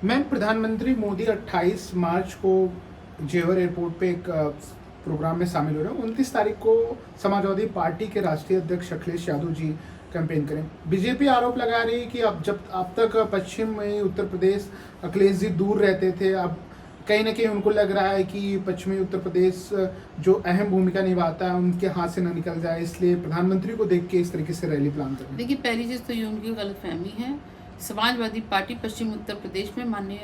Ma'am, प्रधानमंत्री मोदी 28 मार्च को जेवर एयरपोर्ट पे एक प्रोग्राम में शामिल हो रहे हैं। 29 तारीख को समाजवादी पार्टी के राष्ट्रीय अध्यक्ष अखिलेश यादव जी कैंपेन करें। बीजेपी आरोप लगा रही है कि अब तक पश्चिम में उत्तर प्रदेश अखिलेश जी दूर रहते थे, अब कहीं ना कहीं उनको लग रहा है कि पश्चिमी उत्तर प्रदेश जो अहम भूमिका निभाता है उनके हाथ से न निकल जाए, इसलिए प्रधानमंत्री को देख के इस तरीके से रैली प्लान कर रहे हैं। देखिए, पहली चीज़ तो ये उनकी गलतफहमी है। समाजवादी पार्टी पश्चिम उत्तर प्रदेश में माननीय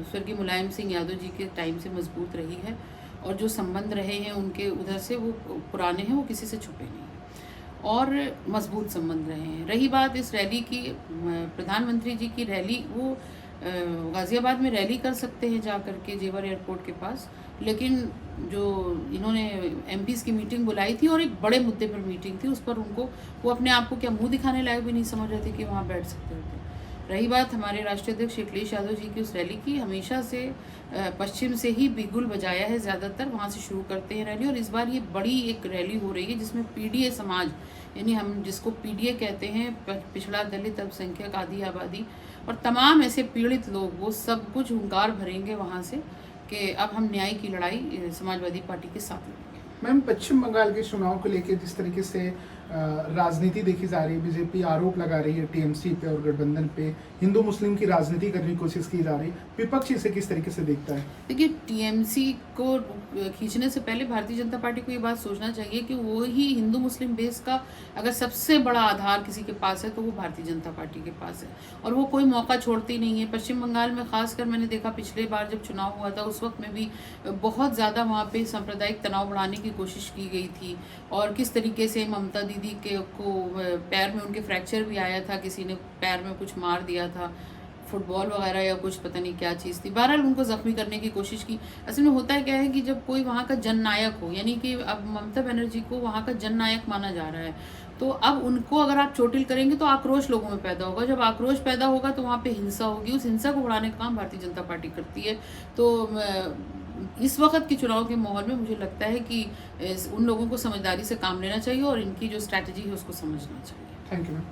स्वर्गीय मुलायम सिंह यादव जी के टाइम से मजबूत रही है और जो संबंध रहे हैं उनके उधर से वो पुराने हैं, वो किसी से छुपे नहीं और मजबूत संबंध रहे हैं। रही बात इस रैली की, प्रधानमंत्री जी की रैली, वो गाज़ियाबाद में रैली कर सकते हैं जा कर के जेवर एयरपोर्ट के पास, लेकिन जो इन्होंने एमपीज़ की मीटिंग बुलाई थी और एक बड़े मुद्दे पर मीटिंग थी, उस पर उनको वो अपने आप को क्या मुंह दिखाने लायक भी नहीं समझ रहे थे कि वहाँ बैठ सकते थे। रही बात हमारे राष्ट्रीय अध्यक्ष अखिलेश यादव जी की उस रैली की, हमेशा से पश्चिम से ही बिगुल बजाया है, ज़्यादातर वहाँ से शुरू करते हैं रैली। और इस बार ये बड़ी एक रैली हो रही है जिसमें पीडीए समाज, यानी हम जिसको पीडीए कहते हैं, पिछड़ा दलित अल्पसंख्यक आदि आबादी और तमाम ऐसे पीड़ित लोग, वो सब कुछ हुंकार भरेंगे वहाँ से कि अब हम न्याय की लड़ाई समाजवादी पार्टी के साथ लड़ेंगे। मैम, पश्चिम बंगाल के चुनाव को लेकर जिस तरीके से राजनीति देखी जा रही है, बीजेपी आरोप लगा रही है टीएमसी पे और गठबंधन पे, हिंदू मुस्लिम की राजनीति करने की कोशिश की जा रही है, विपक्ष इसे किस तरीके से देखता है? देखिए, टीएमसी को खींचने से पहले भारतीय जनता पार्टी को ये बात सोचना चाहिए कि वो ही हिंदू मुस्लिम बेस का अगर सबसे बड़ा आधार किसी के पास है तो वो भारतीय जनता पार्टी के पास है और वो कोई मौका छोड़ती नहीं है। पश्चिम बंगाल में खासकर मैंने देखा, पिछले बार जब चुनाव हुआ था उस वक्त में भी बहुत ज़्यादा वहाँ पे सांप्रदायिक तनाव बढ़ाने की कोशिश की गई थी और किस तरीके से ममता दीदी को पैर में उनके फ्रैक्चर भी आया था, किसी ने पैर में कुछ मार दिया था, फुटबॉल वगैरह या कुछ पता नहीं क्या चीज़ थी, बहरहाल उनको ज़ख्मी करने की कोशिश की। असल में होता है क्या है कि जब कोई वहाँ का जननायक हो, यानी कि अब ममता बनर्जी को वहाँ का जननायक माना जा रहा है, तो अब उनको अगर आप चोटिल करेंगे तो आक्रोश लोगों में पैदा होगा। जब आक्रोश पैदा होगा तो वहाँ पे हिंसा होगी, उस हिंसा को बढ़ाने का काम भारतीय जनता पार्टी करती है। तो इस वक्त के चुनाव के माहौल में मुझे लगता है कि उन लोगों को समझदारी से काम लेना चाहिए और इनकी जो स्ट्रैटेजी है उसको समझना चाहिए। Thank you ma'am.